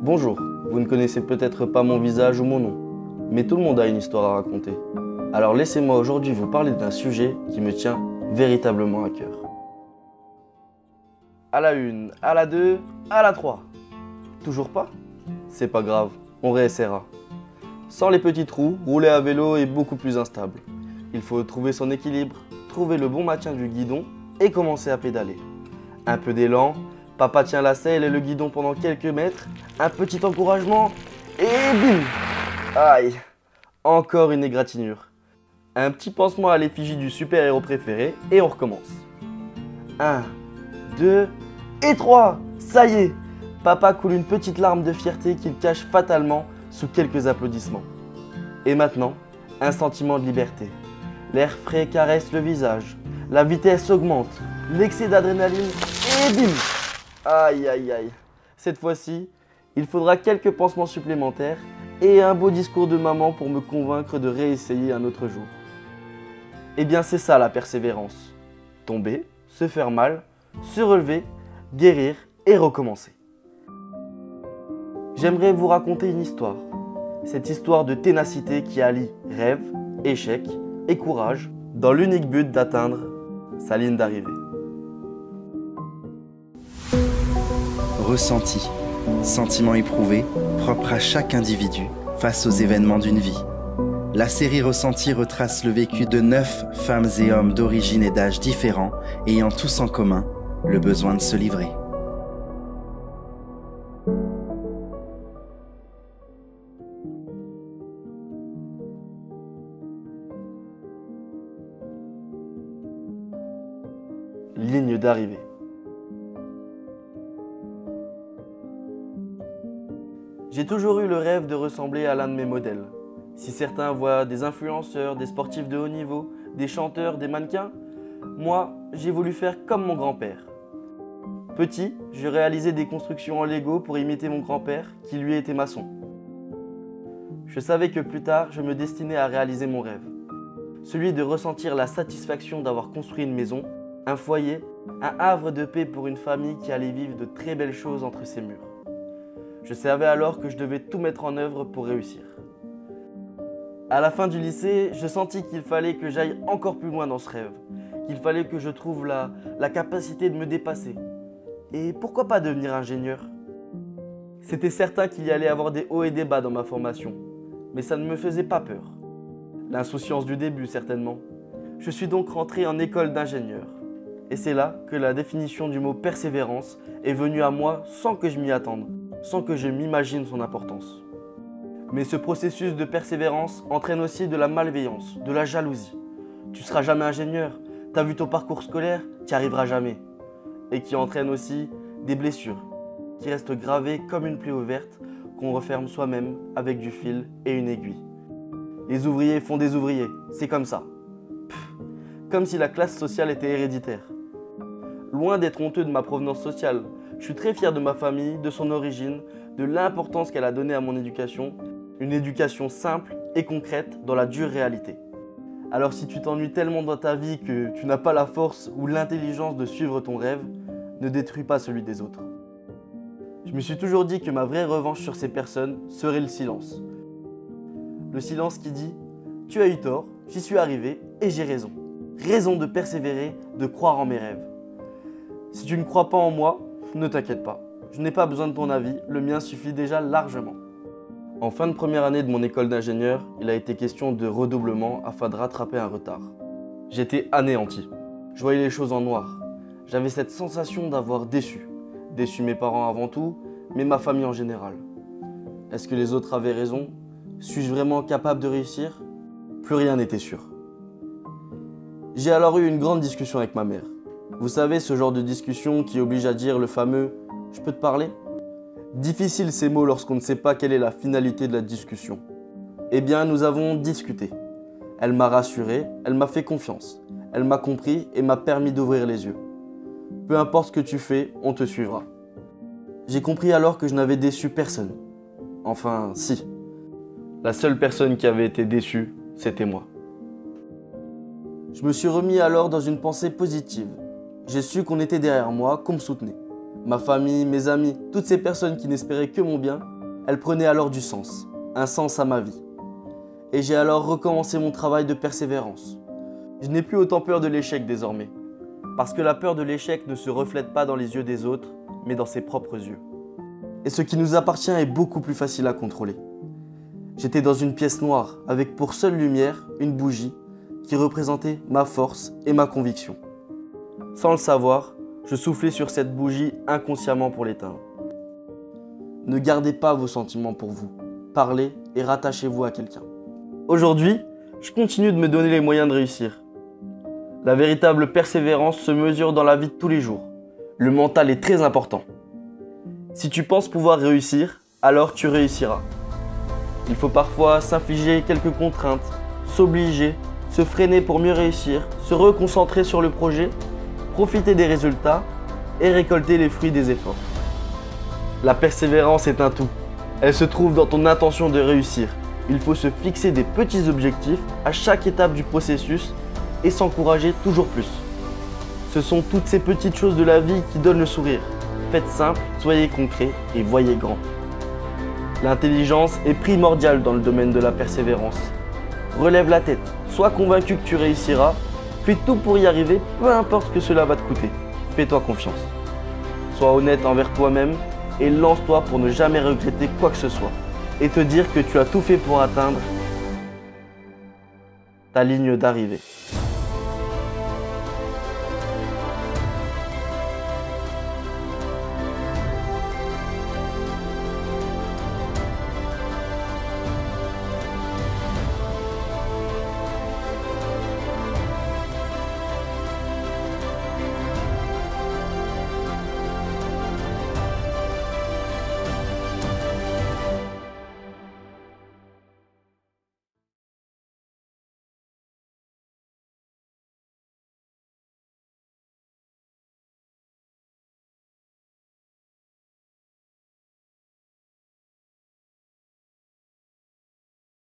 Bonjour, vous ne connaissez peut-être pas mon visage ou mon nom, mais tout le monde a une histoire à raconter. Alors laissez-moi aujourd'hui vous parler d'un sujet qui me tient véritablement à cœur. À la 1, à la 2, à la 3. Toujours pas? C'est pas grave, on réessaiera. Sans les petits trous, rouler à vélo est beaucoup plus instable. Il faut trouver son équilibre, trouver le bon maintien du guidon et commencer à pédaler. Un peu d'élan, papa tient la selle et le guidon pendant quelques mètres, un petit encouragement et bim! Aïe! Encore une égratignure. Un petit pansement à l'effigie du super-héros préféré et on recommence. 1, 2 et 3! Ça y est! Papa coule une petite larme de fierté qu'il cache fatalement sous quelques applaudissements. Et maintenant, un sentiment de liberté. L'air frais caresse le visage, la vitesse augmente, l'excès d'adrénaline et bim! Aïe aïe aïe. Cette fois-ci, il faudra quelques pansements supplémentaires et un beau discours de maman pour me convaincre de réessayer un autre jour. Eh bien c'est ça la persévérance. Tomber, se faire mal, se relever, guérir et recommencer. J'aimerais vous raconter une histoire. Cette histoire de ténacité qui allie rêve, échec et courage dans l'unique but d'atteindre sa ligne d'arrivée. Ressenti, sentiment éprouvé, propre à chaque individu face aux événements d'une vie. La série Ressenti retrace le vécu de 9 femmes et hommes d'origine et d'âge différents, ayant tous en commun le besoin de se livrer. Ligne d'arrivée. J'ai toujours eu le rêve de ressembler à l'un de mes modèles. Si certains voient des influenceurs, des sportifs de haut niveau, des chanteurs, des mannequins, moi, j'ai voulu faire comme mon grand-père. Petit, je réalisais des constructions en Lego pour imiter mon grand-père, qui lui était maçon. Je savais que plus tard, je me destinais à réaliser mon rêve. Celui de ressentir la satisfaction d'avoir construit une maison, un foyer, un havre de paix pour une famille qui allait vivre de très belles choses entre ses murs. Je savais alors que je devais tout mettre en œuvre pour réussir. À la fin du lycée, je sentis qu'il fallait que j'aille encore plus loin dans ce rêve, qu'il fallait que je trouve la capacité de me dépasser. Et pourquoi pas devenir ingénieur? C'était certain qu'il y allait avoir des hauts et des bas dans ma formation, mais ça ne me faisait pas peur. L'insouciance du début, certainement. Je suis donc rentré en école d'ingénieur. Et c'est là que la définition du mot persévérance est venue à moi sans que je m'y attende, sans que je m'imagine son importance. Mais ce processus de persévérance entraîne aussi de la malveillance, de la jalousie. Tu seras jamais ingénieur, t'as vu ton parcours scolaire, t'y arriveras jamais. Et qui entraîne aussi des blessures, qui restent gravées comme une plaie ouverte qu'on referme soi-même avec du fil et une aiguille. Les ouvriers font des ouvriers, c'est comme ça. Comme si la classe sociale était héréditaire. Loin d'être honteux de ma provenance sociale, je suis très fier de ma famille, de son origine, de l'importance qu'elle a donnée à mon éducation, une éducation simple et concrète dans la dure réalité. Alors si tu t'ennuies tellement dans ta vie que tu n'as pas la force ou l'intelligence de suivre ton rêve, ne détruis pas celui des autres. Je me suis toujours dit que ma vraie revanche sur ces personnes serait le silence. Le silence qui dit « Tu as eu tort, j'y suis arrivé et j'ai raison. Raison de persévérer, de croire en mes rêves. Si tu ne crois pas en moi, ne t'inquiète pas. Je n'ai pas besoin de ton avis, le mien suffit déjà largement. » En fin de première année de mon école d'ingénieur, il a été question de redoublement afin de rattraper un retard. J'étais anéanti. Je voyais les choses en noir. J'avais cette sensation d'avoir déçu. Déçu mes parents avant tout, mais ma famille en général. Est-ce que les autres avaient raison? Suis-je vraiment capable de réussir? Plus rien n'était sûr. J'ai alors eu une grande discussion avec ma mère. Vous savez, ce genre de discussion qui oblige à dire le fameux « je peux te parler ?» Difficile ces mots lorsqu'on ne sait pas quelle est la finalité de la discussion. Eh bien, nous avons discuté. Elle m'a rassuré, elle m'a fait confiance. Elle m'a compris et m'a permis d'ouvrir les yeux. Peu importe ce que tu fais, on te suivra. J'ai compris alors que je n'avais déçu personne. Enfin, si. La seule personne qui avait été déçue, c'était moi. Je me suis remis alors dans une pensée positive. J'ai su qu'on était derrière moi, qu'on me soutenait. Ma famille, mes amis, toutes ces personnes qui n'espéraient que mon bien, Elle prenait alors du sens, un sens à ma vie. Et j'ai alors recommencé mon travail de persévérance. Je n'ai plus autant peur de l'échec désormais, parce que la peur de l'échec ne se reflète pas dans les yeux des autres, mais dans ses propres yeux. Et ce qui nous appartient est beaucoup plus facile à contrôler. J'étais dans une pièce noire, avec pour seule lumière une bougie qui représentait ma force et ma conviction. Sans le savoir, je soufflais sur cette bougie inconsciemment pour l'éteindre. Ne gardez pas vos sentiments pour vous. Parlez et rattachez-vous à quelqu'un. Aujourd'hui, je continue de me donner les moyens de réussir. La véritable persévérance se mesure dans la vie de tous les jours. Le mental est très important. Si tu penses pouvoir réussir, alors tu réussiras. Il faut parfois s'infliger quelques contraintes, s'obliger, se freiner pour mieux réussir, se reconcentrer sur le projet, profiter des résultats et récolter les fruits des efforts. La persévérance est un tout. Elle se trouve dans ton intention de réussir. Il faut se fixer des petits objectifs à chaque étape du processus et s'encourager toujours plus. Ce sont toutes ces petites choses de la vie qui donnent le sourire. Faites simple, soyez concret et voyez grand. L'intelligence est primordiale dans le domaine de la persévérance. Relève la tête, sois convaincu que tu réussiras, fais tout pour y arriver, peu importe ce que cela va te coûter. Fais-toi confiance. Sois honnête envers toi-même et lance-toi pour ne jamais regretter quoi que ce soit et te dire que tu as tout fait pour atteindre ta ligne d'arrivée.